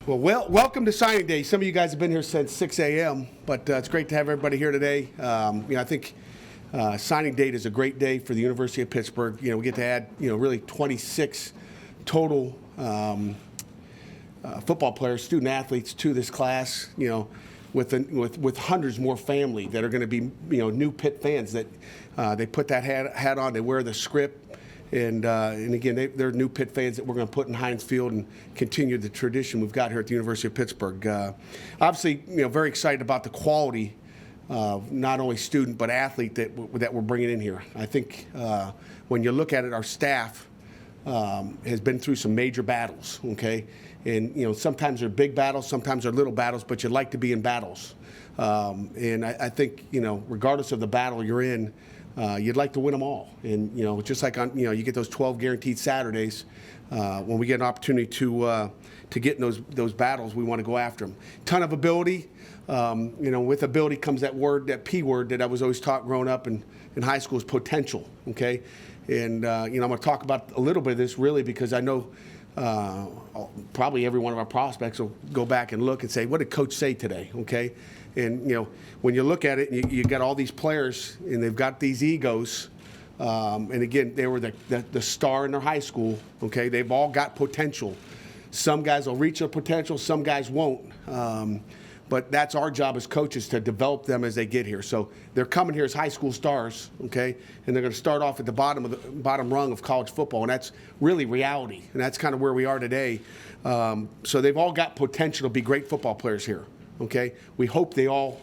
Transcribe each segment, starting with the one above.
Welcome to signing day. Some of you guys have been here since 6 a.m., but it's great to have everybody here today. I think signing day is a great day for the University of Pittsburgh. We get to add, really 26 total football players, student athletes to this class. With hundreds more family that are going to be, new Pitt fans that they put that hat on, they wear the script. And again, they're new Pitt fans that we're going to put in Heinz Field and continue the tradition we've got here at the University of Pittsburgh. Obviously, very excited about the quality of not only student but athlete that we're bringing in here. I think when you look at it, our staff has been through some major battles. Okay, and sometimes they're big battles, sometimes they're little battles, but you like to be in battles. And I think regardless of the battle you're in. You'd like to win them all, and just like on you get those 12 guaranteed Saturdays. When we get an opportunity to get in those battles, we want to go after them. Ton of ability. With ability comes that P word that I was always taught growing up in high school is potential. Okay, and I'm going to talk about a little bit of this really because I know probably every one of our prospects will go back and look and say, what did Coach say today? Okay. And, when you look at it, you got all these players, and they've got these egos. And, again, they were the star in their high school, okay? They've all got potential. Some guys will reach their potential. Some guys won't. But that's our job as coaches to develop them as they get here. So they're coming here as high school stars, okay? And they're going to start off at the bottom rung of college football, and that's really reality. And that's kind of where we are today. So they've all got potential to be great football players here. Okay, we hope they all,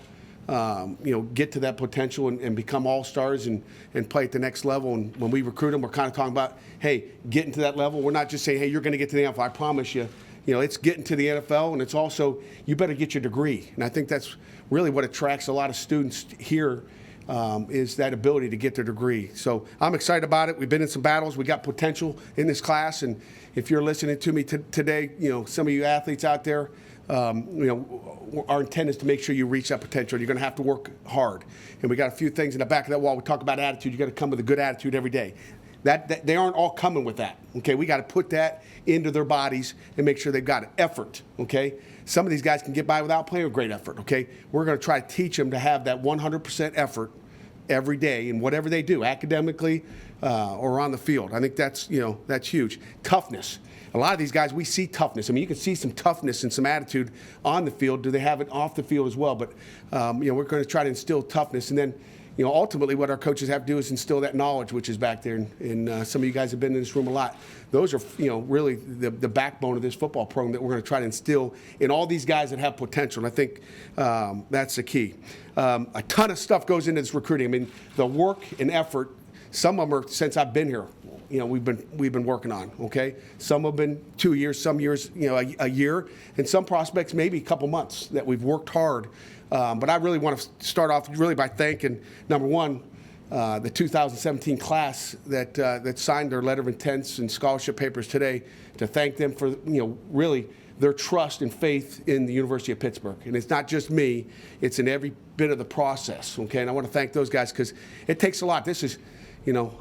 get to that potential and become all-stars and play at the next level. And when we recruit them, we're kind of talking about, hey, getting to that level. We're not just saying, hey, you're going to get to the NFL. I promise you. It's getting to the NFL, and it's also you better get your degree. And I think that's really what attracts a lot of students here is that ability to get their degree. So I'm excited about it. We've been in some battles. We got potential in this class, and if you're listening to me today, some of you athletes out there. Our intent is to make sure you reach that potential. You're going to have to work hard. And we got a few things in the back of that wall. We talk about attitude. You got to come with a good attitude every day. That they aren't all coming with that. Okay, we got to put that into their bodies and make sure they've got effort. Okay, some of these guys can get by without playing with great effort. Okay, we're going to try to teach them to have that 100% effort every day in whatever they do, academically or on the field. I think that's that's huge. Toughness. A lot of these guys, we see toughness. I mean, you can see some toughness and some attitude on the field. Do they have it off the field as well? But, we're going to try to instill toughness. And then, ultimately what our coaches have to do is instill that knowledge, which is back there. And some of you guys have been in this room a lot. Those are, really the backbone of this football program that we're going to try to instill in all these guys that have potential. And I think that's the key. A ton of stuff goes into this recruiting. I mean, the work and effort, some of them are since I've been here. We've been working on, okay? Some have been 2 years, some years, a year, and some prospects maybe a couple months that we've worked hard. But I really want to start off really by thanking, number one, the 2017 class that signed their letter of intents and scholarship papers today, to thank them for, really their trust and faith in the University of Pittsburgh. And it's not just me, it's in every bit of the process, okay? And I want to thank those guys because it takes a lot. This is,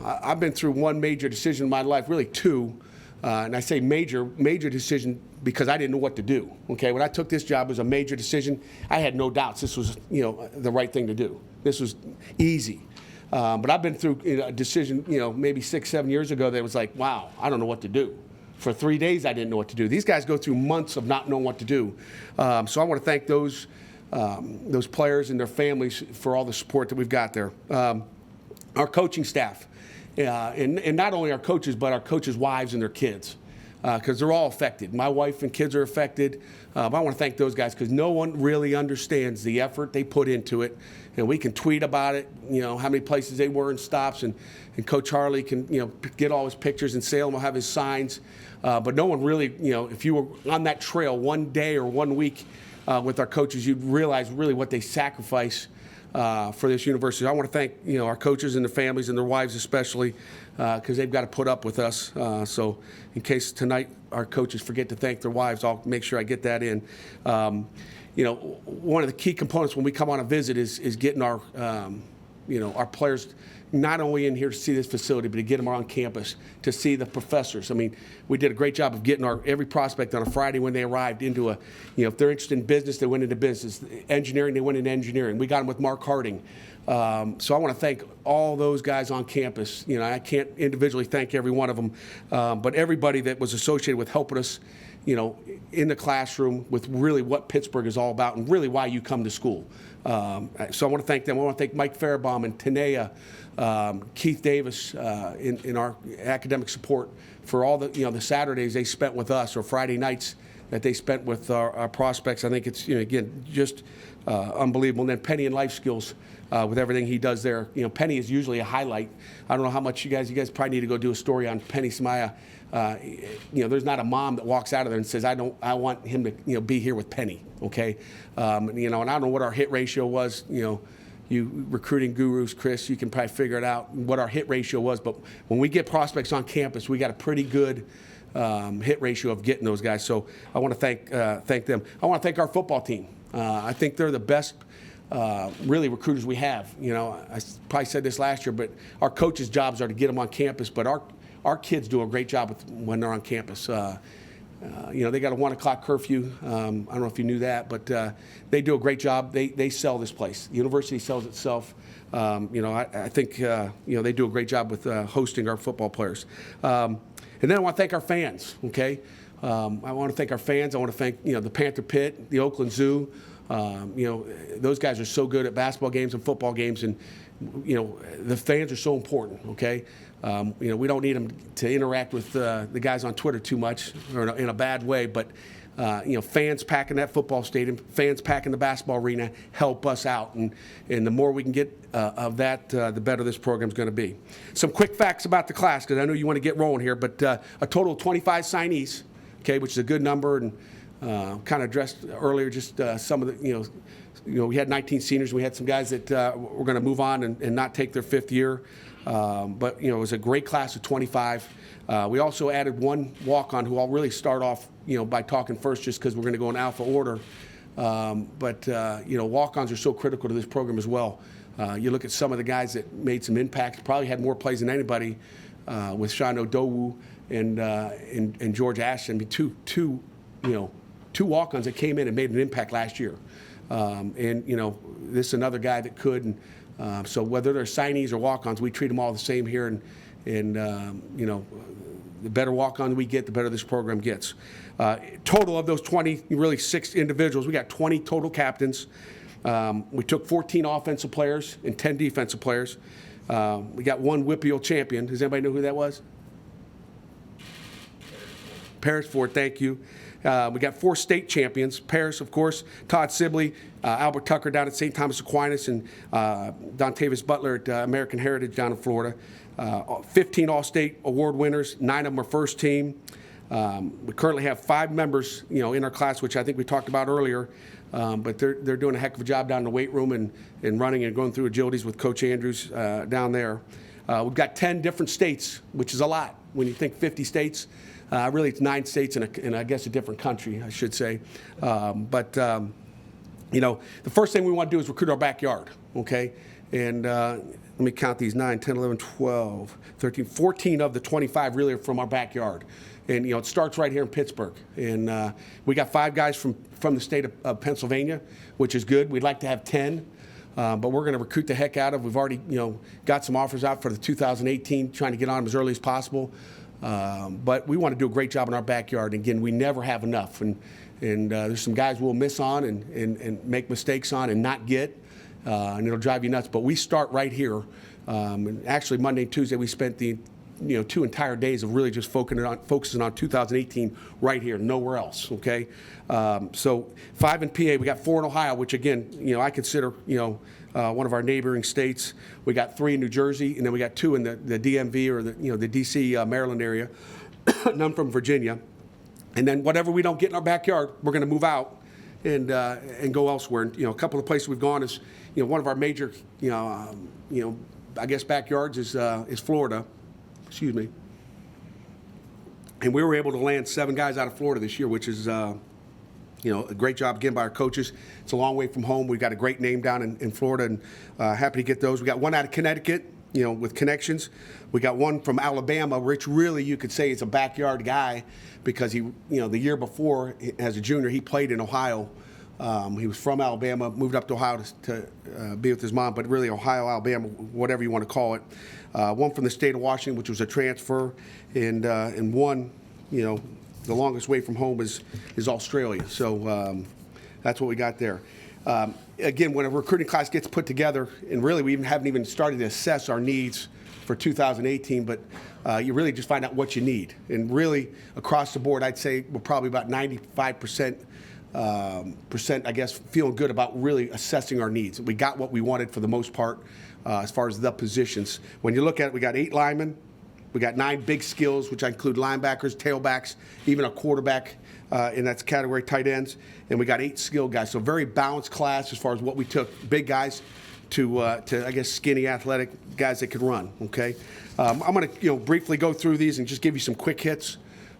I've been through one major decision in my life, really two, and I say major decision because I didn't know what to do. Okay, when I took this job, it was a major decision. I had no doubts this was, the right thing to do. This was easy. But I've been through a decision, maybe 6-7 years ago that was like, wow, I don't know what to do. For 3 days, I didn't know what to do. These guys go through months of not knowing what to do. So I want to thank those players and their families for all the support that we've got there. Our coaching staff, and not only our coaches, but our coaches' wives and their kids, because they're all affected. My wife and kids are affected. I want to thank those guys because no one really understands the effort they put into it. And we can tweet about it, how many places they were and stops, and Coach Harley can, get all his pictures, and Salem will have his signs. But no one really, if you were on that trail one day or 1 week with our coaches, you'd realize really what they sacrifice for this university. I want to thank our coaches and their families and their wives especially because they've got to put up with us. So in case tonight our coaches forget to thank their wives, I'll make sure I get that in. One of the key components when we come on a visit is getting our our players not only in here to see this facility, but to get them on campus, to see the professors. I mean, we did a great job of getting every prospect on a Friday when they arrived into if they're interested in business, they went into business. Engineering, they went into engineering. We got them with Mark Harding. So I want to thank all those guys on campus. I can't individually thank every one of them, but everybody that was associated with helping us, in the classroom with really what Pittsburgh is all about and really why you come to school. So I want to thank them. I want to thank Mike Faribaum and Tanea, Keith Davis in our academic support for all the Saturdays they spent with us or Friday nights that they spent with our prospects. I think it's, again, just unbelievable. And then Penny and Life Skills with everything he does there. Penny is usually a highlight. I don't know how much you guys probably need to go do a story on Penny Samaya. There's not a mom that walks out of there and says, I want him to, be here with Penny, okay? And I don't know what our hit ratio was, you recruiting gurus, Chris, you can probably figure it out, what our hit ratio was. But when we get prospects on campus, we got a pretty good hit ratio of getting those guys. So I want to thank them. I want to thank our football team. I think they're the best really recruiters we have. I probably said this last year, but our coaches' jobs are to get them on campus, but our kids do a great job when they're on campus. They got a 1 o'clock curfew. I don't know if you knew that, but they do a great job. They sell this place. The university sells itself. I think they do a great job with hosting our football players. And then I want to thank our fans. Okay, I want to thank our fans. I want to thank the Panther Pitt, the Oakland Zoo. Those guys are so good at basketball games and football games, and the fans are so important. Okay. We don't need them to interact with the guys on Twitter too much or in a bad way, but fans packing that football stadium, fans packing the basketball arena help us out, and the more we can get of that, the better this program is going to be. Some quick facts about the class, because I know you want to get rolling here, but a total of 25 signees, okay, which is a good number, and kind of addressed earlier just some of the, we had 19 seniors. We had some guys that were going to move on and not take their fifth year. But it was a great class of 25. We also added one walk-on who I'll really start off, by talking first, just because we're going to go in alpha order. But walk-ons are so critical to this program as well. You look at some of the guys that made some impact, probably had more plays than anybody, with Sean Odowu and George Ashton. I mean, two walk-ons that came in and made an impact last year. This is another guy that could. And so whether they're signees or walk-ons, we treat them all the same here. And the better walk-on we get, the better this program gets. Total of those 20, really 6 individuals, we got 20 total captains. We took 14 offensive players and 10 defensive players. We got 1 WPIAL champion. Does anybody know who that was? Paris Ford, thank you. We got 4 state champions. Paris, of course, Todd Sibley, Albert Tucker down at St. Thomas Aquinas, and Dontavius Butler at American Heritage down in Florida. 15 All-State award winners, 9 of them are first team. We currently have 5 members, in our class, which I think we talked about earlier. But they're doing a heck of a job down in the weight room and running and going through agilities with Coach Andrews down there. We've got 10 different states, which is a lot. When you think 50 states, really it's 9 states and I guess a different country, I should say. The first thing we want to do is recruit our backyard, okay? And let me count these: 9, 10, 11, 12, 13, 14 of the 25 really are from our backyard. And, it starts right here in Pittsburgh. And we got 5 guys from the state of Pennsylvania, which is good. We'd like to have 10, but we're going to recruit the heck out of. We've already, got some offers out for the 2018, trying to get on them as early as possible. But we want to do a great job in our backyard. And again, we never have enough. And there's some guys we'll miss on and make mistakes on and not get, and it'll drive you nuts. But we start right here. And actually, Monday and Tuesday, we spent the 2 entire days of really just focusing on 2018 right here, nowhere else, okay? So 5 in PA, we got 4 in Ohio, which again, I consider, one of our neighboring states. We got 3 in New Jersey, and then we got 2 in the DMV or the DC, Maryland area, none from Virginia. And then whatever we don't get in our backyard, we're going to move out and go elsewhere. And, a couple of places we've gone is, one of our major, I guess backyards is Florida. Excuse me. And we were able to land 7 guys out of Florida this year, which is, a great job again by our coaches. It's a long way from home. We've got a great name down in Florida, and happy to get those. We got 1 out of Connecticut, with connections. We got one from Alabama, which really you could say is a backyard guy because he, the year before as a junior, he played in Ohio. He was from Alabama, moved up to Ohio to be with his mom, but really Ohio, Alabama, whatever you want to call it. One from the state of Washington, which was a transfer, and one, the longest way from home is Australia. So that's what we got there. Again, when a recruiting class gets put together, and really we haven't even started to assess our needs for 2018, but you really just find out what you need. And really, across the board, I'd say we're probably about 95%, I guess, feeling good about really assessing our needs. We got what we wanted for the most part as far as the positions. When you look at it, we got 8 linemen. We got 9 big skills, which include linebackers, tailbacks, even a quarterback in that category, tight ends. And we got 8 skilled guys. So very balanced class as far as what we took. Big guys to I guess, skinny, athletic guys that could run, okay? I'm going to, briefly go through these and just give you some quick hits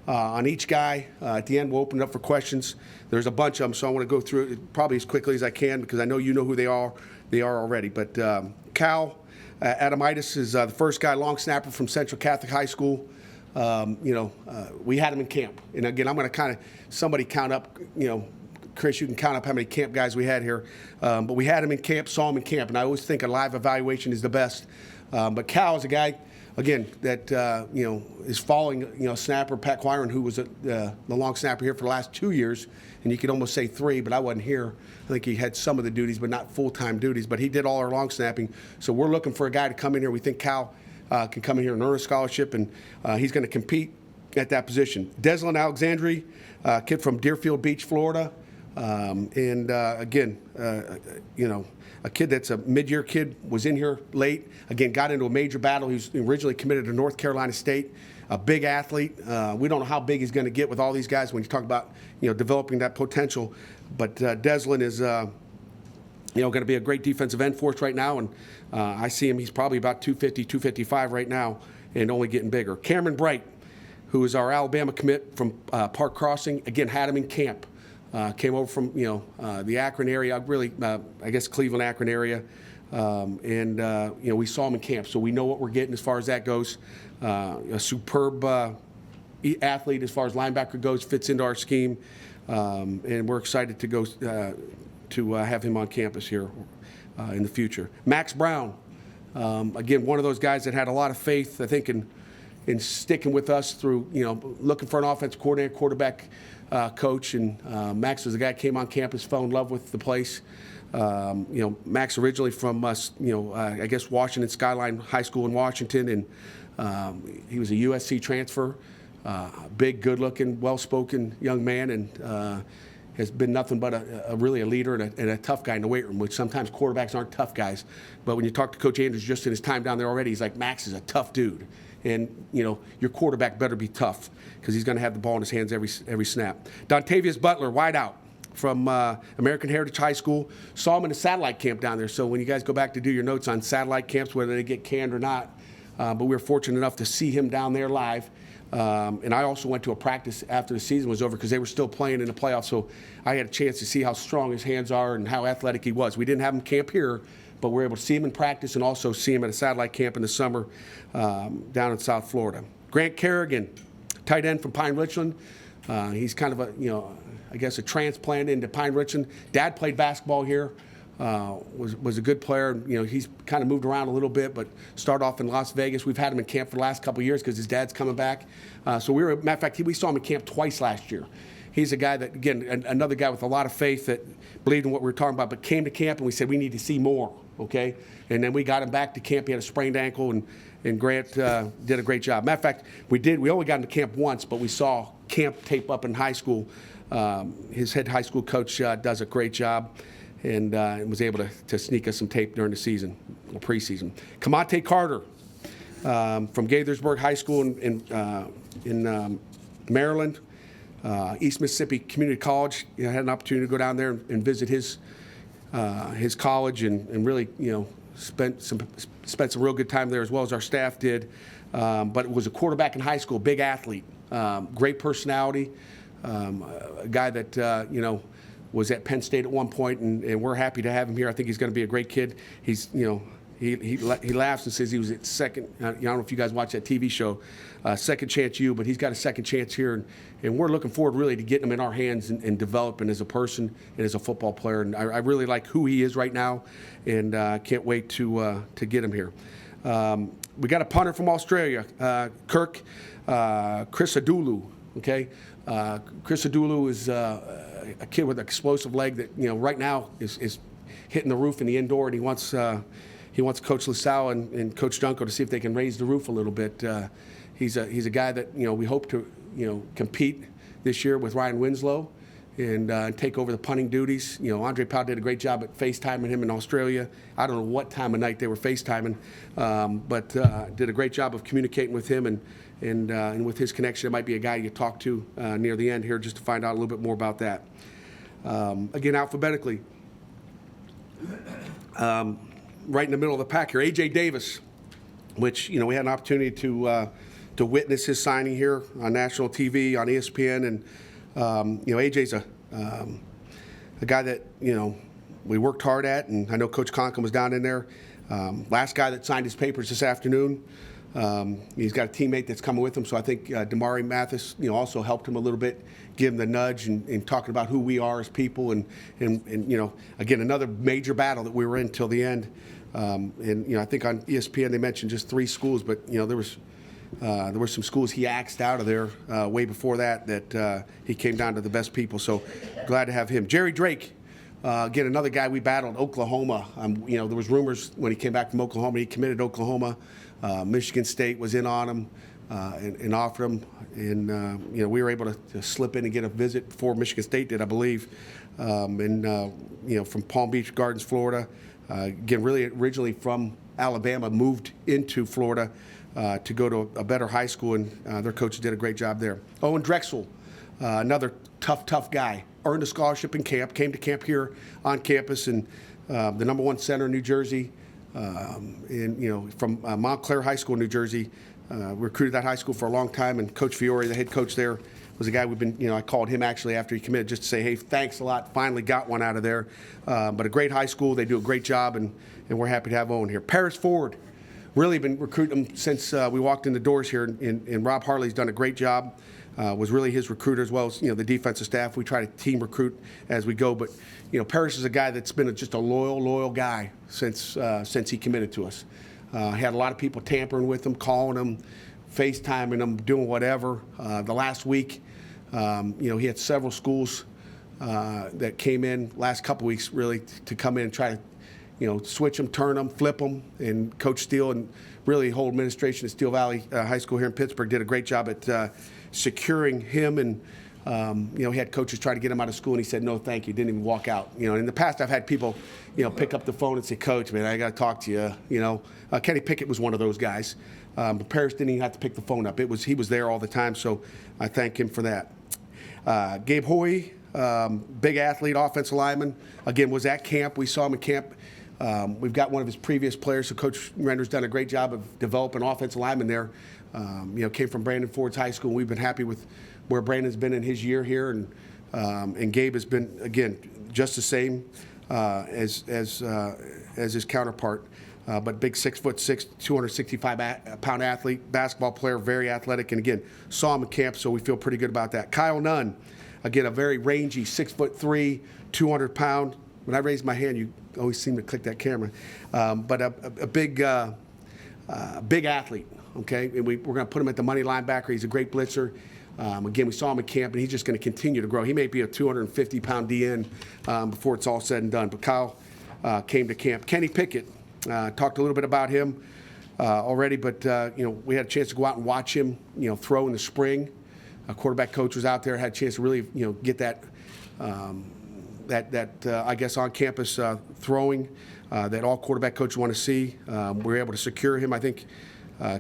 on each guy. At the end, we'll open it up for questions. There's a bunch of them, so I want to go through it probably as quickly as I can because I know you know who they are. They are already. But Cal Adamitis is the first guy, long snapper from Central Catholic High School. We had him in camp. And again, I'm going to somebody count up, Chris, you can count up how many camp guys we had here. But we had him in camp, saw him in camp, and I always think a live evaluation is the best. But Cal is a guy, again, that, is following, snapper Pat Quiron, who was the long snapper here for the last 2 years, and you could almost say 3, but I wasn't here. I think he had some of the duties, but not full-time duties. But he did all our long snapping. So we're looking for a guy to come in here. We think Cal can come in here and earn a scholarship, and he's going to compete at that position. Deslin Alexandri, kid from Deerfield Beach, Florida. Again, a kid that's a mid-year kid, was in here late. Again, got into a major battle. He was originally committed to North Carolina State, a big athlete. We don't know how big he's going to get with all these guys when you talk about, developing that potential. But Deslin is, going to be a great defensive end for us right now. And I see him, he's probably about 250, 255 right now and only getting bigger. Cameron Bright, who is our Alabama commit from Park Crossing, again, had him in camp. Came over from, the Akron area, really, I guess Cleveland, Akron area. We saw him in camp, so we know what we're getting as far as that goes. A superb athlete as far as linebacker goes, fits into our scheme. And we're excited to go to have him on campus here in the future. Max Brown, again, one of those guys that had a lot of faith, I think, in sticking with us through, looking for an offensive coordinator, quarterback coach. And Max was the guy that came on campus, fell in love with the place. Max originally from I guess Washington Skyline High School in Washington, and he was a USC transfer. Big, good-looking, well-spoken young man, and has been nothing but really a leader and a tough guy in the weight room, which sometimes quarterbacks aren't tough guys. But when you talk to Coach Andrews just in his time down there already, he's like, Max is a tough dude. And, your quarterback better be tough because he's going to have the ball in his hands every snap. Dontavius Butler, wideout from American Heritage High School. Saw him in a satellite camp down there. So when you guys go back to do your notes on satellite camps, whether they get canned or not, but we were fortunate enough to see him down there live. And I also went to a practice after the season was over because they were still playing in the playoffs. So I had a chance to see how strong his hands are and how athletic he was. We didn't have him camp here, but we were able to see him in practice and also see him at a satellite camp in the summer down in South Florida. Grant Kerrigan, tight end from Pine Richland. He's kind of I guess a transplant into Pine Richland. Dad played basketball here. Was a good player. He's kind of moved around a little bit, but started off in Las Vegas. We've had him in camp for the last couple of years because his dad's coming back. Matter of fact, we saw him in camp twice last year. He's a guy that, again, another guy with a lot of faith that believed in what we were talking about, but came to camp and we said we need to see more, okay? And then we got him back to camp. He had a sprained ankle, and Grant did a great job. Matter of fact, we only got into camp once, but we saw camp tape up in high school. His head high school coach does a great job. And was able to sneak us some tape during the season, preseason. Kamate Carter from Gaithersburg High School in Maryland, East Mississippi Community College. I had an opportunity to go down there and visit his college and really spent some real good time there as well as our staff did. But was a quarterback in high school, big athlete, great personality, a guy that was at Penn State at one point, and we're happy to have him here. I think he's going to be a great kid. He's, he laughs and says he was at second. I don't know if you guys watch that TV show, Second Chance U, but he's got a second chance here, and we're looking forward really to getting him in our hands and developing as a person and as a football player. And I really like who he is right now, and can't wait to get him here. We got a punter from Australia, Chris Adulu. Okay, Chris Adulu is a kid with an explosive leg that right now is hitting the roof in the indoor, and he wants Coach LaSalle and Coach Junko to see if they can raise the roof a little bit. He's a guy that we hope to compete this year with Ryan Winslow and take over the punting duties. Andre Powell did a great job at FaceTiming him in Australia. I don't know what time of night they were FaceTiming, but did a great job of communicating with him and with his connection. It might be a guy you talk to near the end here just to find out a little bit more about that. Again, alphabetically, right in the middle of the pack here, A.J. Davis, which we had an opportunity to witness his signing here on national TV on ESPN, and AJ's a guy that we worked hard at, and I know Coach Conklin was down in there. Last guy that signed his papers this afternoon. He's got a teammate that's coming with him, so I think Damari Mathis, also helped him a little bit, give him the nudge and talking about who we are as people, and again, another major battle that we were in till the end. And I think on ESPN they mentioned just 3 schools, but there were some schools he axed out of there way before that he came down to the best people. So glad to have him. Jerry Drake, again, another guy we battled, Oklahoma. There was rumors when he came back from Oklahoma, he committed to Oklahoma. Michigan State was in on him and offered him, and we were able to slip in and get a visit before Michigan State did, I believe. From Palm Beach Gardens, Florida. Again, really originally from Alabama, moved into Florida to go to a better high school, and their coaches did a great job there. Owen Drexel, another tough guy, earned a scholarship in camp, came to camp here on campus, and the #1 center in New Jersey, from Montclair High School in New Jersey, recruited that high school for a long time, and Coach Fiore, the head coach there, was a guy we've been, I called him actually after he committed just to say, hey, thanks a lot, finally got one out of there. But a great high school, they do a great job, and we're happy to have Owen here. Paris Ford, really been recruiting him since we walked in the doors here, and Rob Harley's done a great job. Was really his recruiter as well as the defensive staff. We try to team recruit as we go, but Paris is a guy that's been just a loyal guy since he committed to us. Had a lot of people tampering with him, calling him, FaceTiming him, doing whatever. The last week, he had several schools that came in last couple weeks really to come in and try to switch them, turn them, flip them, and Coach Steele and really the whole administration at Steel Valley High School here in Pittsburgh did a great job at securing him, and he had coaches try to get him out of school, and he said no thank you, didn't even walk out. In the past I've had people pick up the phone and say, Coach, man, I got to talk to you. Kenny Pickett was one of those guys, but Paris didn't even have to pick the phone up. He was there all the time, so I thank him for that. Gabe Hoy, big athlete, offensive lineman, again was at camp. We saw him at camp. We've got one of his previous players, so Coach Render's done a great job of developing offensive linemen there. Came from Brandon Ford's high school. We've been happy with where Brandon's been in his year here, and Gabe has been, again, just the same as his counterpart. But big 6'6", 265-pound athlete, basketball player, very athletic, and again, saw him at camp, so we feel pretty good about that. Kyle Nunn, again, a very rangy 6'3", 200-pound. When I raise my hand, you always seem to click that camera. But a big athlete, okay? And we're going to put him at the money linebacker. He's a great blitzer. Again, we saw him at camp, and he's just going to continue to grow. He may be a 250-pound DN before it's all said and done. But Kyle came to camp. Kenny Pickett, talked a little bit about him already, but we had a chance to go out and watch him, throw in the spring. A quarterback coach was out there, had a chance to really, get that I guess on campus throwing that all quarterback coaches want to see. We were able to secure him. I think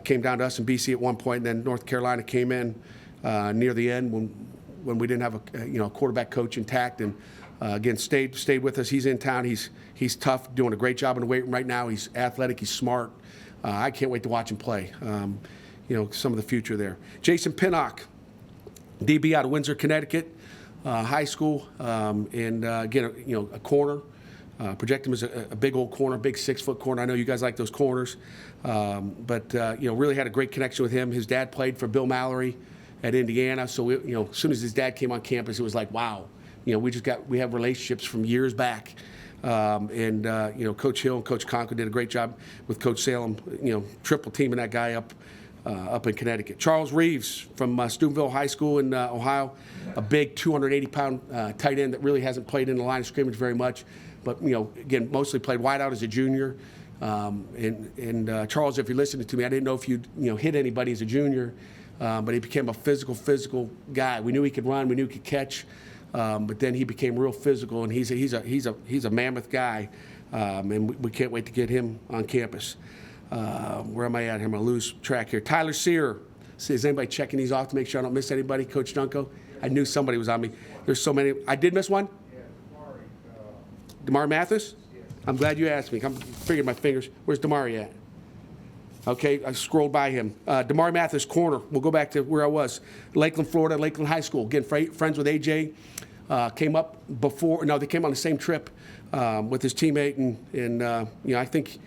came down to us in BC at one point, and then North Carolina came in near the end when we didn't have a quarterback coach intact, and again stayed with us. He's in town. He's tough, doing a great job in the weight room right now. He's athletic. He's smart. I can't wait to watch him play. Some of the future there. Jason Pinnock, DB out of Windsor, Connecticut. High school, and again, a corner. project him as a big old corner, big 6-foot corner. I know you guys like those corners, but really had a great connection with him. His dad played for Bill Mallory at Indiana, so as soon as his dad came on campus, it was like, wow, we have relationships from years back. Coach Hill and Coach Conklin did a great job with Coach Salem, triple teaming that guy up in Connecticut. Charles Reeves from Steubenville High School in Ohio, a big 280-pound tight end that really hasn't played in the line of scrimmage very much, but again, mostly played wideout as a junior. Charles, if you're listening to me, I didn't know if you'd hit anybody as a junior, but he became a physical guy. We knew he could run, we knew he could catch. But then he became real physical, and he's a mammoth guy, and we can't wait to get him on campus. Where am I at here? I'm going to lose track here. Tyler Sear. Is anybody checking these off to make sure I don't miss anybody? Coach Dunko? I knew somebody was on me. There's so many. I did miss one? Yeah, Damari Mathis? Yeah. I'm glad you asked me. I'm figuring my fingers. Where's Damari at? Okay, I scrolled by him. Damari Mathis, corner. We'll go back to where I was. Lakeland, Florida, Lakeland High School. Again, friends with AJ. Came up before. No, they came on the same trip with his teammate, and I think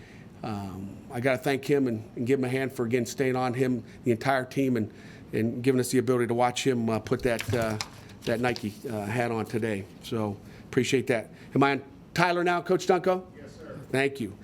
I got to thank him and give him a hand for again staying on him, the entire team, and giving us the ability to watch him put that Nike hat on today. So appreciate that. Am I on Tyler now, Coach Dunko? Yes, sir. Thank you.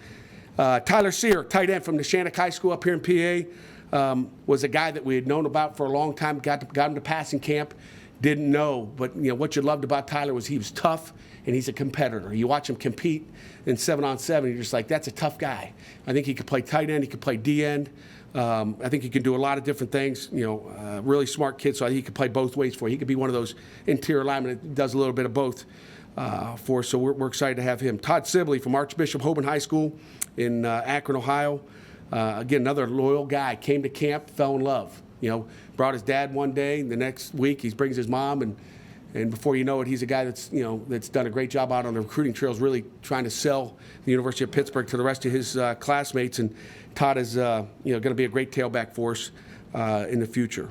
Tyler Sear, tight end from Neshannock High School up here in PA, was a guy that we had known about for a long time. Got him to passing camp. Didn't know, but what you loved about Tyler was he was tough and he's a competitor. You watch him compete in 7-on-7, you're just like, that's a tough guy. I think he could play tight end, he could play D end. I think he can do a lot of different things. Really smart kid, so he could play both ways for you. He could be one of those interior linemen that does a little bit of both for us. So we're excited to have him. Todd Sibley from Archbishop Hoban High School in Akron, Ohio. Again, another loyal guy. Came to camp, fell in love. Brought his dad one day. The next week, he brings his mom, and before you know it, he's a guy that's that's done a great job out on the recruiting trails, really trying to sell the University of Pittsburgh to the rest of his classmates. And Todd is going to be a great tailback for us in the future.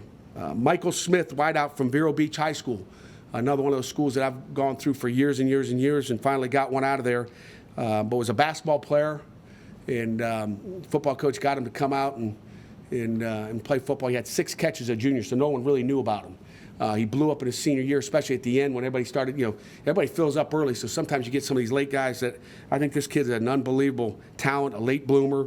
Michael Smith, wideout from Vero Beach High School, another one of those schools that I've gone through for years and years and years, and finally got one out of there. But was a basketball player, and football coach got him to come out and play football. He had 6 catches as a junior, so no one really knew about him. He blew up in his senior year, especially at the end when everybody started, everybody fills up early, so sometimes you get some of these late guys that I think this kid's an unbelievable talent, a late bloomer.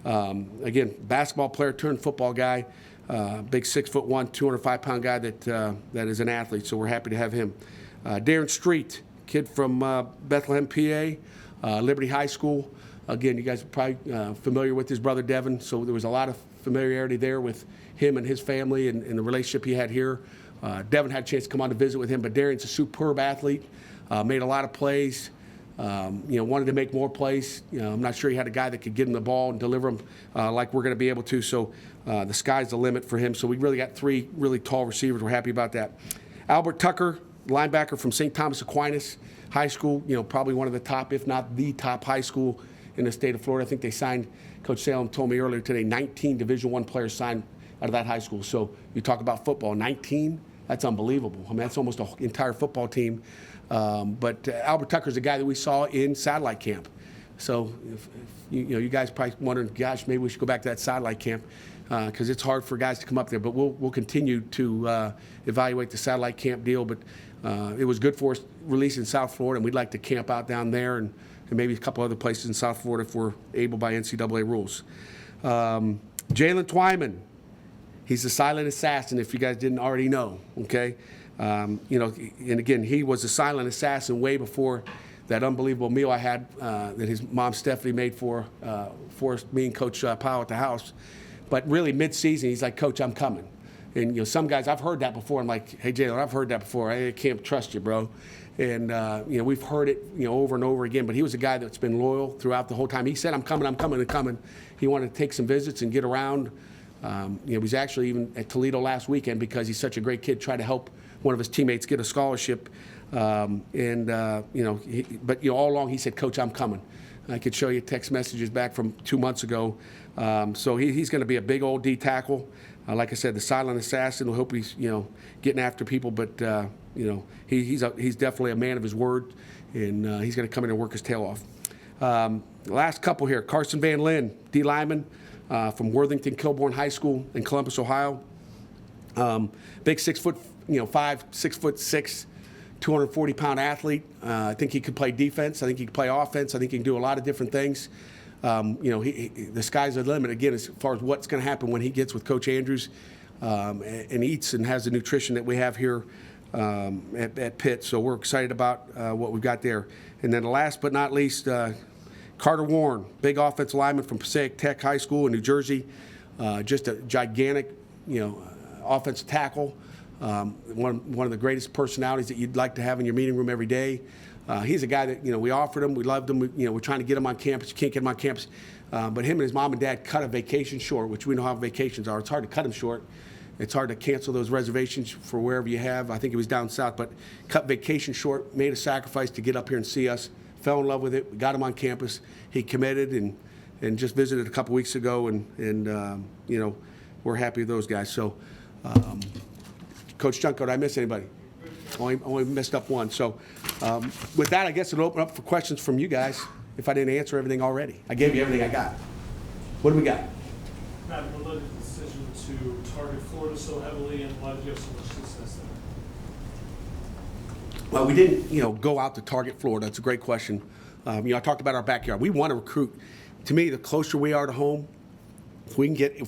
Again, basketball player turned football guy, big 6'1", 205-pound guy that is an athlete, so we're happy to have him. Darren Street, kid from Bethlehem, PA, Liberty High School. Again, you guys are probably familiar with his brother Devin, so there was a lot of familiarity there with him and his family and the relationship he had here. Devin had a chance to come on to visit with him, but Darren's a superb athlete, made a lot of plays, wanted to make more plays. I'm not sure he had a guy that could get him the ball and deliver him like we're going to be able to, so the sky's the limit for him. So we really got 3 really tall receivers. We're happy about that. Albert Tucker, linebacker from St. Thomas Aquinas High School, probably one of the top, if not the top high school in the state of Florida. I think they signed, Coach Salem told me earlier today, 19 Division I players signed out of that high school. So you talk about football, 19, that's unbelievable. I mean, that's almost an entire football team. But Albert Tucker's a guy that we saw in satellite camp. So if you guys probably wondering, gosh, maybe we should go back to that satellite camp because it's hard for guys to come up there. But we'll continue to evaluate the satellite camp deal. But it was good for us releasing South Florida, and we'd like to camp out down there and maybe a couple other places in South Florida if we're able by NCAA rules. Jalen Twyman, he's a silent assassin if you guys didn't already know, okay? And again, he was a silent assassin way before that unbelievable meal I had that his mom Stephanie made for me and Coach Powell at the house. But really mid-season, he's like, Coach, I'm coming. And some guys, I've heard that before. I'm like, hey, Jalen, I've heard that before. I can't trust you, bro. And, we've heard it, over and over again. But he was a guy that's been loyal throughout the whole time. He said, I'm coming. He wanted to take some visits and get around. He was actually even at Toledo last weekend because he's such a great kid, tried to help one of his teammates get a scholarship. But all along he said, Coach, I'm coming. I could show you text messages back from 2 months ago. So he's going to be a big old D tackle. Like I said, the silent assassin. We hope he's getting after people, but he's definitely a man of his word, and he's going to come in and work his tail off. Last couple here: Carson Van Lin, D lineman from Worthington Kilbourne High School in Columbus, Ohio. Big 6'5", 6'6", 240-pound athlete. I think he could play defense. I think he can play offense. I think he can do a lot of different things. The sky's the limit again as far as what's going to happen when he gets with Coach Andrews and eats and has the nutrition that we have here at Pitt. So we're excited about what we've got there. And then last but not least, Carter Warren, big offensive lineman from Passaic Tech High School in New Jersey. Just a gigantic, offensive tackle. One of the greatest personalities that you'd like to have in your meeting room every day. He's a guy that we offered him, we loved him. We're trying to get him on campus. You can't get him on campus, but him and his mom and dad cut a vacation short, which we know how vacations are. It's hard to cut them short. It's hard to cancel those reservations for wherever you have. I think it was down south, but cut vacation short, made a sacrifice to get up here and see us. Fell in love with it. We got him on campus. He committed and just visited a couple weeks ago, and we're happy with those guys. So, Coach Junko, did I miss anybody? Only messed up one. So with that, I guess it'll open up for questions from you guys if I didn't answer everything already. I gave you everything I got. What do we got? Matt, what led the decision to target Florida so heavily, and why did you have so much success there? Well, we didn't, go out to target Florida. That's a great question. I talked about our backyard. We want to recruit. To me, the closer we are to home, if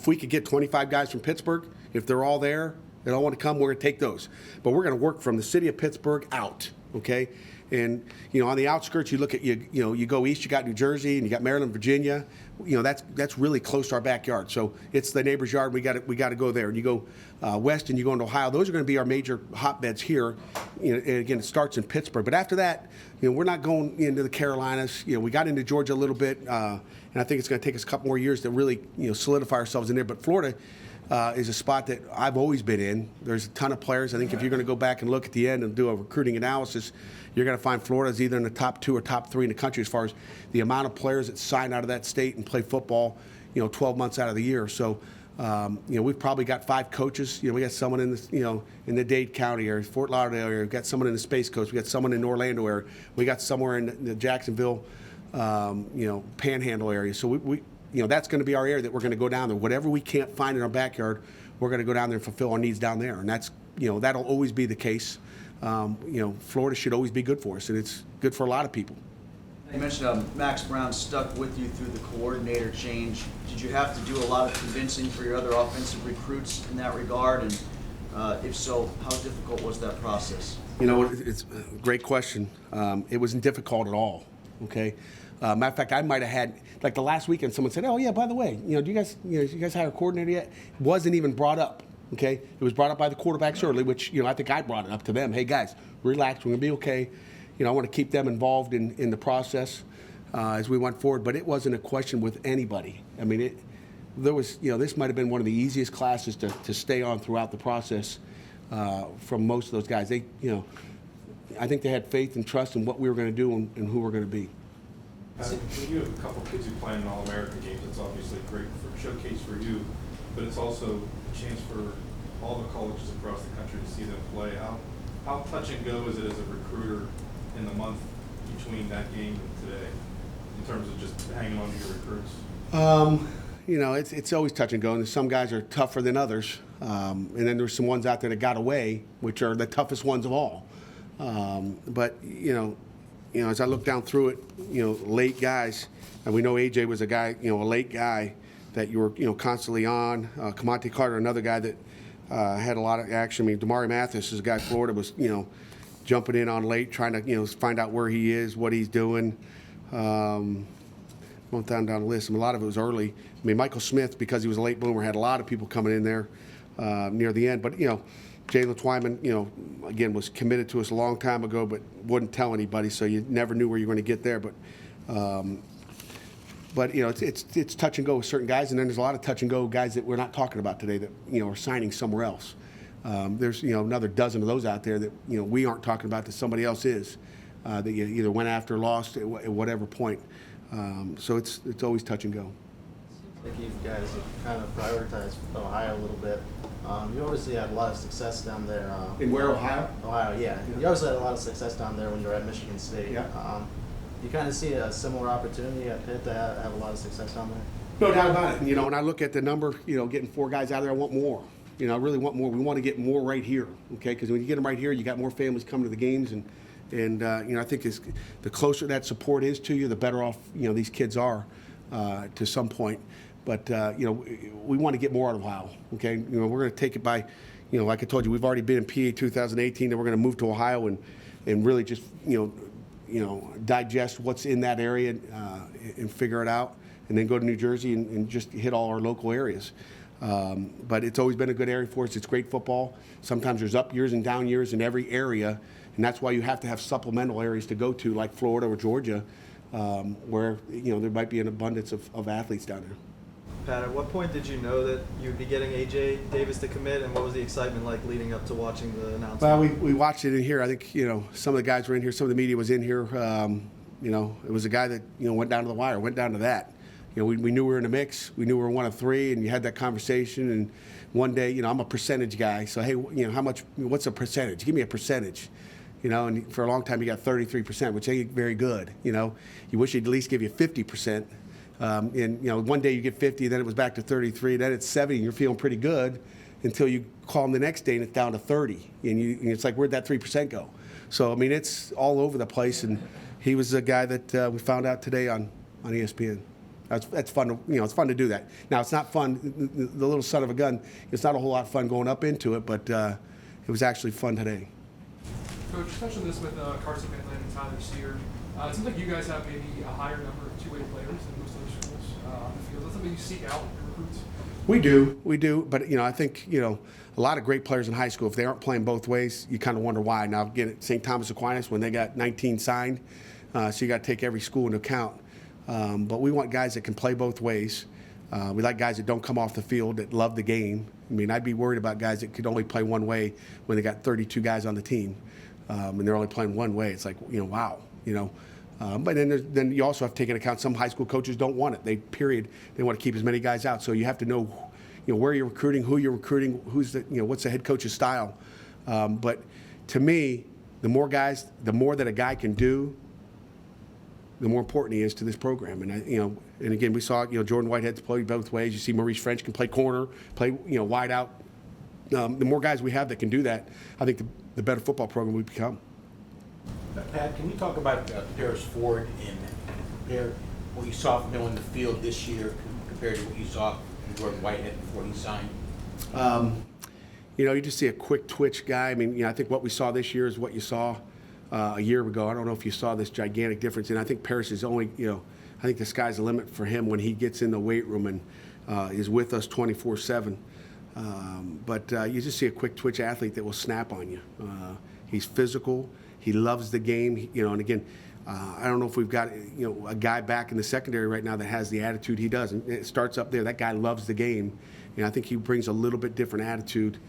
we could get 25 guys from Pittsburgh, if they're all there, they all want to come, we're going to take those. But we're going to work from the city of Pittsburgh out, okay? And, on the outskirts, you look at, you go east, you got New Jersey, and you got Maryland, Virginia. That's really close to our backyard. So it's the neighbor's yard. We got to go there. And you go west and you go into Ohio. Those are going to be our major hotbeds here. And again, it starts in Pittsburgh. But after that, we're not going into the Carolinas. We got into Georgia a little bit, and I think it's going to take us a couple more years to really, solidify ourselves in there. But Florida is a spot that I've always been in. There's a ton of players. I think if you're going to go back and look at the end and do a recruiting analysis, you're going to find Florida is either in the top 2 or top 3 in the country as far as the amount of players that sign out of that state and play football, 12 months out of the year. So, we've probably got 5 coaches. We got someone in the, in the Dade County area, Fort Lauderdale area. We've got someone in the Space Coast. We got someone in Orlando area. We got somewhere in the Jacksonville, Panhandle area. So we that's going to be our area that we're going to go down there. Whatever we can't find in our backyard, we're going to go down there and fulfill our needs down there. And that's, that'll always be the case. Florida should always be good for us, and it's good for a lot of people. You mentioned Max Brown stuck with you through the coordinator change. Did you have to do a lot of convincing for your other offensive recruits in that regard? And if so, how difficult was that process? It's a great question. It wasn't difficult at all, okay? Matter of fact, I might have had, like the last weekend, someone said, oh, yeah, by the way, do you guys hire a coordinator yet? It wasn't even brought up, okay? It was brought up by the quarterbacks early, which, I think I brought it up to them. Hey, guys, relax. We're going to be okay. I want to keep them involved in the process as we went forward. But it wasn't a question with anybody. I mean, there was, this might have been one of the easiest classes to stay on throughout the process from most of those guys. They, I think they had faith and trust in what we were going to do and who we're going to be. When you have a couple kids who play in All-American games, it's obviously a great showcase for you, but it's also a chance for all the colleges across the country to see them play. How touch and go is it as a recruiter in the month between that game and today, in terms of just hanging on to your recruits? It's always touch and go, and some guys are tougher than others, and then there's some ones out there that got away, which are the toughest ones of all. But as I look down through it, late guys, and we know AJ was a guy, a late guy that you were, constantly on. Kamonte Carter, another guy that had a lot of action. I mean, Damari Mathis is a guy Florida was, jumping in on late, trying to, find out where he is, what he's doing. Going down the list. A lot of it was early. I mean, Michael Smith, because he was a late bloomer, had a lot of people coming in there near the end. But, Jalen Twyman, again, was committed to us a long time ago, but wouldn't tell anybody, so you never knew where you were going to get there. But it's touch and go with certain guys, and then there's a lot of touch and go guys that we're not talking about today that are signing somewhere else. There's another dozen of those out there that we aren't talking about that somebody else is that you either went after or lost at whatever point. So it's always touch and go. Seems like you guys have kind of prioritized Ohio a little bit. You obviously had a lot of success down there. In where, Ohio? Ohio, yeah. You obviously had a lot of success down there when you were at Michigan State. Yeah. You kind of see a similar opportunity at Pitt to have a lot of success down there? No doubt about it. When I look at the number, getting 4 guys out of there, I want more. I really want more. We want to get more right here, okay? Because when you get them right here, you got more families coming to the games, and I think the closer that support is to you, the better off these kids are to some point. But we want to get more out of Ohio, okay? We're going to take it by, like I told you, we've already been in PA 2018, and we're going to move to Ohio and really just digest what's in that area and figure it out, and then go to New Jersey and just hit all our local areas. But it's always been a good area for us. It's great football. Sometimes there's up years and down years in every area, and that's why you have to have supplemental areas to go to, like Florida or Georgia, where there might be an abundance of athletes down there. Pat, at what point did you know that you'd be getting A.J. Davis to commit, and what was the excitement like leading up to watching the announcement? Well, we watched it in here. I think some of the guys were in here. Some of the media was in here. It was a guy that went down to the wire, went down to that. We knew we were in the mix. We knew we were one of 3, and you had that conversation. And one day, I'm a percentage guy. So hey, how much? What's a percentage? Give me a percentage. And for a long time, you got 33%, which ain't very good. You wish he'd at least give you 50%. And one day you get 50, then it was back to 33, then it's 70, and you're feeling pretty good until you call him the next day and it's down to 30, and it's like, where'd that 3% go? So I mean, it's all over the place, and he was a guy that we found out today on ESPN. That's fun. It's fun to do that. Now it's not fun. The little son of a gun. It's not a whole lot of fun going up into it, but it was actually fun today. Coach, you touched on this with Carson Van Landen and Tyler Sear. It seems like you guys have maybe a higher number of two-way players than most other schools on the field. Is that something you seek out in your recruits? We do, but I think a lot of great players in high school, if they aren't playing both ways, you kind of wonder why. Now again, at St. Thomas Aquinas, when they got 19 signed, so you got to take every school into account. But we want guys that can play both ways. We like guys that don't come off the field, that love the game. I mean, I'd be worried about guys that could only play one way when they got 32 guys on the team, and they're only playing one way. It's like, wow. But then you also have to take into account some high school coaches don't want it. They want to keep as many guys out. So you have to know, where you're recruiting, who you're recruiting, who's what's the head coach's style. But to me, the more guys, the more that a guy can do, the more important he is to this program. And and again, we saw Jordan Whitehead's play both ways. You see Maurice French can play corner, play wide out. The more guys we have that can do that, I think the better football program we become. Pat, can you talk about Paris Ford and compare what you saw from him on the field this year compared to what you saw from Jordan Whitehead before he signed? You just see a quick twitch guy. I mean, I think what we saw this year is what you saw a year ago. I don't know if you saw this gigantic difference, and I think Paris is only, I think the sky's the limit for him when he gets in the weight room and is with us 24/7. But you just see a quick twitch athlete that will snap on you. He's physical. He loves the game, and again, I don't know if we've got, a guy back in the secondary right now that has the attitude he does. And it starts up there. That guy loves the game, and I think he brings a little bit different attitude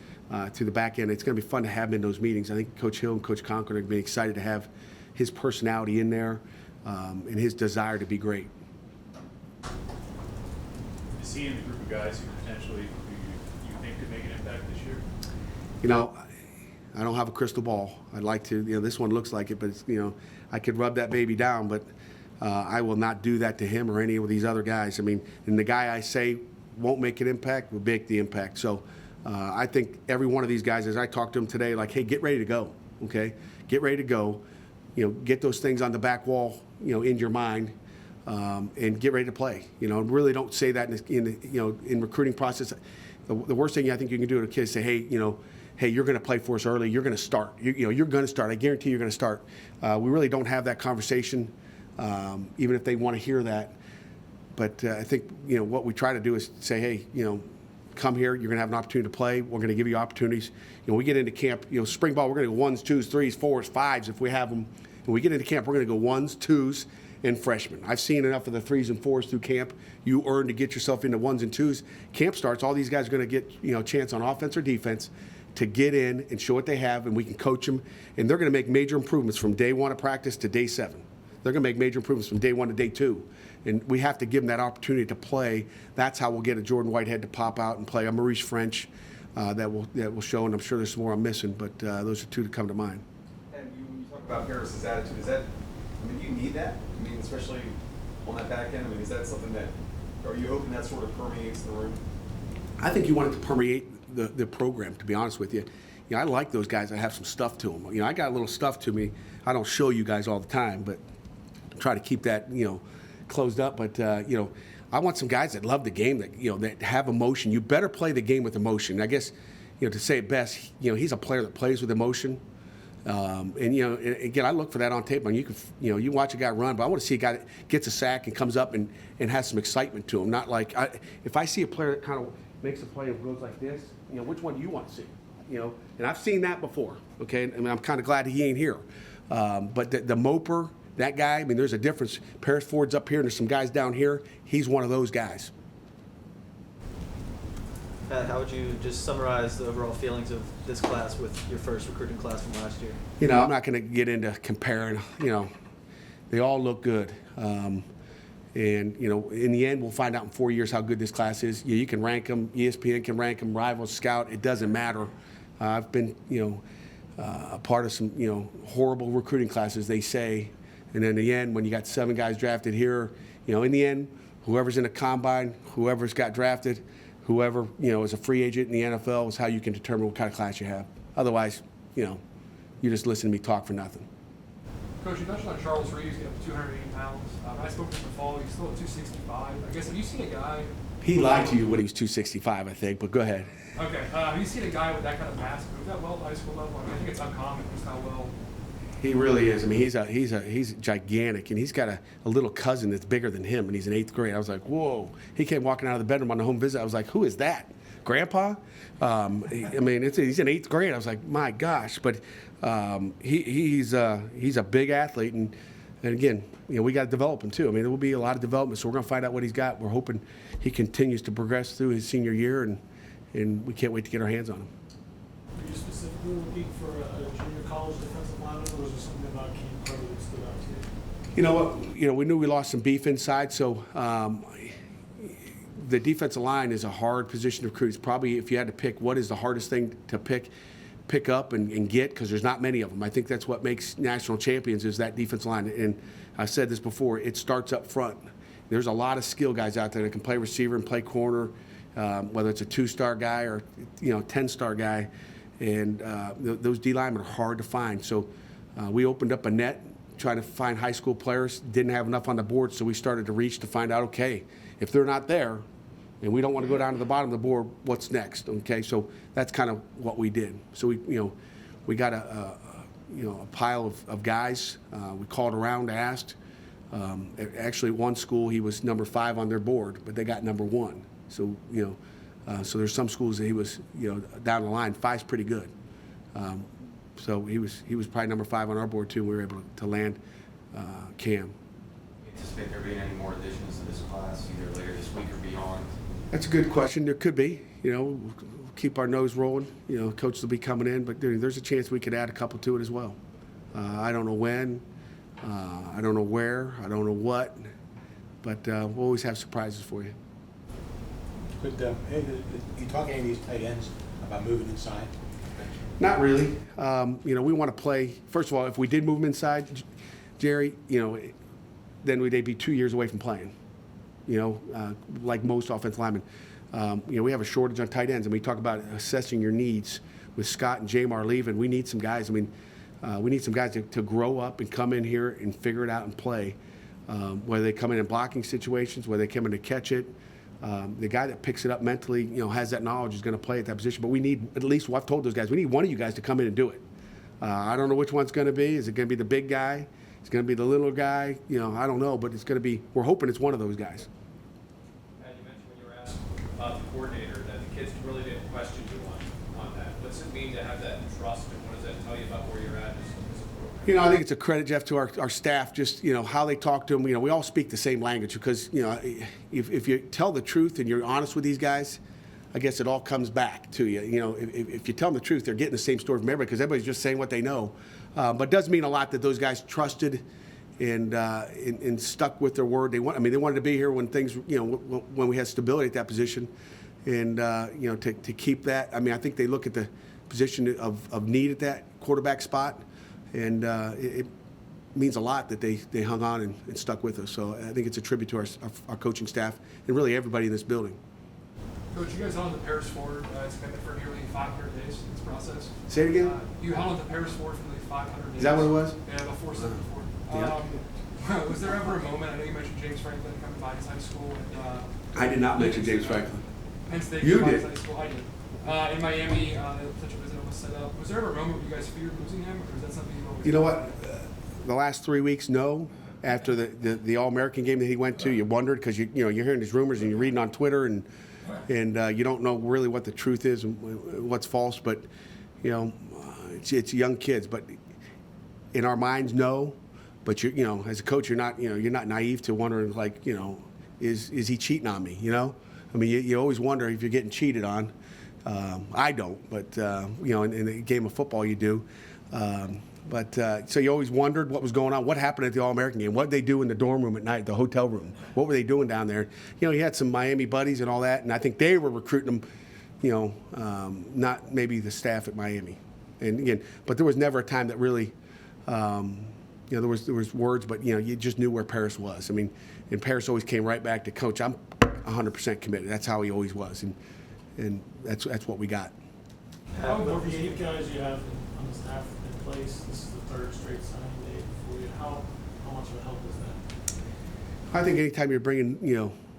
to the back end. It's going to be fun to have him in those meetings. I think Coach Hill and Coach Conklin are going to be excited to have his personality in there and his desire to be great. Seeing the group of guys who potentially you think could make an impact this year? I don't have a crystal ball. I'd like to, this one looks like it, but it's, I could rub that baby down, but I will not do that to him or any of these other guys. I mean, and the guy I say won't make an impact will make the impact. So I think every one of these guys, as I talked to them today, like, hey, get ready to go, okay? Get ready to go. Get those things on the back wall, in your mind, and get ready to play. Really don't say that in recruiting process. The worst thing I think you can do to a kid is say, hey, hey, you're going to play for us early. You're going to start. You're going to start. I guarantee you're going to start. We really don't have that conversation, even if they want to hear that. But I think what we try to do is say, hey, come here. You're going to have an opportunity to play. We're going to give you opportunities. We get into camp. Spring ball. We're going to go 1s, 2s, 3s, 4s, 5s if we have them. When we get into camp, we're going to go 1s, 2s, and freshmen. I've seen enough of the 3s and 4s through camp. You earn to get yourself into 1s and 2s. Camp starts. All these guys are going to get a chance on offense or defense to get in and show what they have, and we can coach them. And they're going to make major improvements from day 1 of practice to day 7. They're going to make major improvements from day one to day two. And we have to give them that opportunity to play. That's how we'll get a Jordan Whitehead to pop out and play. A Maurice French that will show, and I'm sure there's some more I'm missing, but those are two that come to mind. And you talk about Harris's attitude. Is that, I mean, do you need that? I mean, especially on that back end. I mean, is that something that, are you hoping that sort of permeates the room? I think you want it to permeate the program, to be honest with you. You know, I like those guys that have some stuff to them. You know, I got a little stuff to me. I don't show you guys all the time, but try to keep that, you know, closed up. But, you know, I want some guys that love the game, that, you know, that have emotion. You better play the game with emotion. I guess, you know, to say it best, you know, he's a player that plays with emotion. And, you know, again, I look for that on tape. And you can, you know, you watch a guy run, but I want to see a guy that gets a sack and comes up and has some excitement to him. Not like, if I see a player that kind of makes a play and goes like this, you know, which one do you want to see? You know, and I've seen that before, okay? I mean, I'm kind of glad he ain't here. But the moper, that guy, I mean, there's a difference. Paris Ford's up here, and there's some guys down here. He's one of those guys. Pat, how would you just summarize the overall feelings of this class with your first recruiting class from last year? You know, I'm not going to get into comparing. You know, they all look good. And, you know, in the end, we'll find out in 4 years how good this class is. You can rank them. ESPN can rank them. Rivals, Scout. It doesn't matter. I've been, you know, a part of some, you know, horrible recruiting classes, they say. And in the end, when you got 7 guys drafted here, you know, in the end, whoever's in the combine, whoever's got drafted, whoever, you know, is a free agent in the NFL is how you can determine what kind of class you have. Otherwise, you know, you just listen to me talk for nothing. Coach, you touched on Charles Reeves, you know, 280 pounds. I spoke to him in the fall. He's still at 265. I guess, have you seen a guy? He lied to you when he was 265, I think, but go ahead. Okay. Have you seen a guy with that kind of mass move that well at high school level? I mean, I think it's uncommon just how well. He really is. I mean, he's gigantic, and he's got a little cousin that's bigger than him, and he's in 8th grade. I was like, whoa. He came walking out of the bedroom on the home visit. I was like, who is that? Grandpa? I mean, he's in 8th grade. I was like, my gosh. But he's a big athlete, and again, you know, we got to develop him too. I mean, there will be a lot of development, so we're going to find out what he's got. We're hoping he continues to progress through his senior year, and we can't wait to get our hands on him. Are you specifically looking for a junior college defensive lineman, or was there something about Cam Carter that stood out to you? You know what? You know, we knew we lost some beef inside, so the defensive line is a hard position to recruit. It's probably, if you had to pick, what is the hardest thing to pick up and get, because there's not many of them. I think that's what makes national champions, is that defensive line. And I've said this before, it starts up front. There's a lot of skill guys out there that can play receiver and play corner, whether it's a 2-star guy or, you know, 10-star guy. And those D linemen are hard to find. So we opened up a net trying to find high school players. Didn't have enough on the board, so we started to reach to find out, okay, if they're not there, and we don't want to go down to the bottom of the board, what's next? Okay, so that's kind of what we did. So we got a pile of guys. We called around, asked. Actually, at one school he was number 5 on their board, but they got number 1. So so there's some schools that he was, you know, down the line. 5's pretty good. So he was probably number 5 on our board too. And we were able to land Cam. Anticipate there being any more additions to this class, either later this week or beyond? That's a good question. There could be. You know, we'll keep our nose rolling. You know, coaches will be coming in, but there's a chance we could add a couple to it as well. I don't know when. I don't know where. I don't know what. But we'll always have surprises for you. Could you talk to any of these tight ends about moving inside? Not really. You know, we want to play. First of all, if we did move them inside, Jerry, you know, then they'd be 2 years away from playing. You know, like most offensive linemen. You know, we have a shortage on tight ends, and we talk about assessing your needs. With Scott and Jamar leaving, we need some guys. I mean, we need some guys to grow up and come in here and figure it out and play. Whether they come in blocking situations, whether they come in to catch it. The guy that picks it up mentally, you know, has that knowledge, is going to play at that position. But we need, at least, I've told those guys, we need one of you guys to come in and do it. I don't know which one's going to be. Is it going to be the big guy? It's going to be the little guy? You know, I don't know, but it's going to be, we're hoping it's one of those guys. Pat, you mentioned when you were asked about the coordinator that the kids really didn't question you on that. What's it mean to have that trust, and what does that tell you about where you're at as a program? You know, I think it's a credit, Jeff, to our staff, just, you know, how they talk to them. You know, we all speak the same language because, you know, if you tell the truth and you're honest with these guys, I guess it all comes back to you. You know, if you tell them the truth, they're getting the same story from everybody because everybody's just saying what they know. But it does mean a lot that those guys trusted and stuck with their word. They wanted to be here when things, when we had stability at that position, and to keep that. I mean, I think they look at the position of need at that quarterback spot, and it means a lot that they hung on and stuck with us. So I think it's a tribute to our coaching staff and really everybody in this building. Coach, you guys held on to Paris Ford. It's been for nearly 500 days in this process. Say it again? You held on to Paris Ford for nearly 500 days. Is that what it was? Yeah, about 474. Yeah. Was there ever a moment, I know you mentioned James Franklin coming by his high school. And, I did not mention James Franklin. Penn State You came by did. his high school. I did. In Miami, the potential visit was set up. Was there ever a moment where you guys feared losing him, or is that something you always? You know what? The last 3 weeks, no. After the All-American game that he went to, you wondered because you're hearing these rumors and you're reading on Twitter and you don't know really what the truth is and what's false. But it's young kids. But in our minds, no. But as a coach, you're not naive to wondering is he cheating on me? I mean, you always wonder if you're getting cheated on. I don't, but in the game of football, you do. So you always wondered what was going on, what happened at the All-American game, what did they do in the dorm room at night, the hotel room, what were they doing down there? He had some Miami buddies and all that, and I think they were recruiting him, not maybe the staff at Miami. And again, but there was never a time that really, there was words, but you just knew where Paris was. I mean, and Paris always came right back to coach. I'm 100% committed. That's how he always was, and that's what we got. Of the 8 guys you have on the staff in place, this is the 3rd straight signing day for you. How much of a help is that? I think anytime you're bringing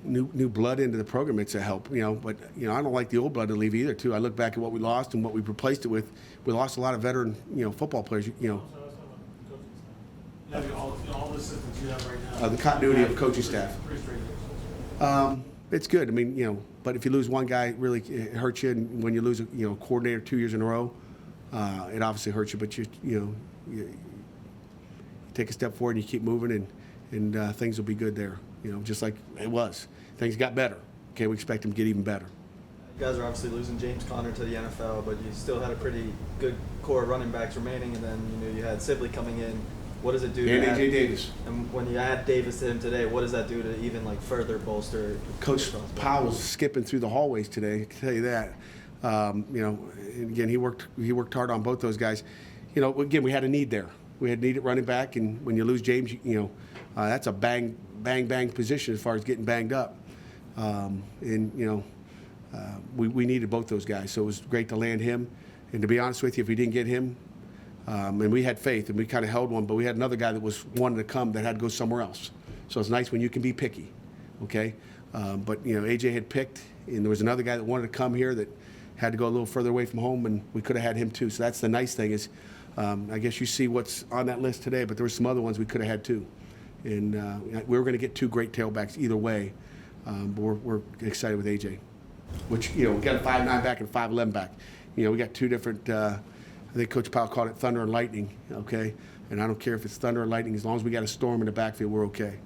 new blood into the program, it's a help. But I don't like the old blood to leave either. Too. I look back at what we lost and what we replaced it with. We lost a lot of veteran football players. So I was talking about the coaching staff. You have all the assistants you have right now. The continuity of coaching staff. 3 straight days. It's good. I mean, but if you lose one guy, really it hurts you. And when you lose a coordinator 2 years in a row, it obviously hurts you. But you take a step forward and you keep moving, and things will be good there. Just like it was. Things got better. Okay, we expect them to get even better. You guys are obviously losing James Conner to the NFL, but you still had a pretty good core of running backs remaining, and then you had Sibley coming in. What does it do And to A.J. add, Davis. And when you add Davis to him today, what does that do to even further bolster? Coach Powell was skipping through the hallways today. I can tell you that. And again, he worked hard on both those guys. Again, we had a need there. We had need at running back, and when you lose James, that's a bang position as far as getting banged up. We needed both those guys, so it was great to land him. And to be honest with you, if we didn't get him, and we had faith, and we kind of held one, but we had another guy that was wanting to come that had to go somewhere else. So it's nice when you can be picky, okay? But AJ had picked, and there was another guy that wanted to come here that had to go a little further away from home, and we could have had him too. So that's the nice thing is, I guess you see what's on that list today, but there were some other ones we could have had too. And we were going to get 2 great tailbacks either way, but we're excited with AJ. Which, we got a 5'9" back and 5'11" back. We got 2 different, I think Coach Powell called it thunder and lightning, okay? And I don't care if it's thunder or lightning, as long as we got a storm in the backfield, we're okay.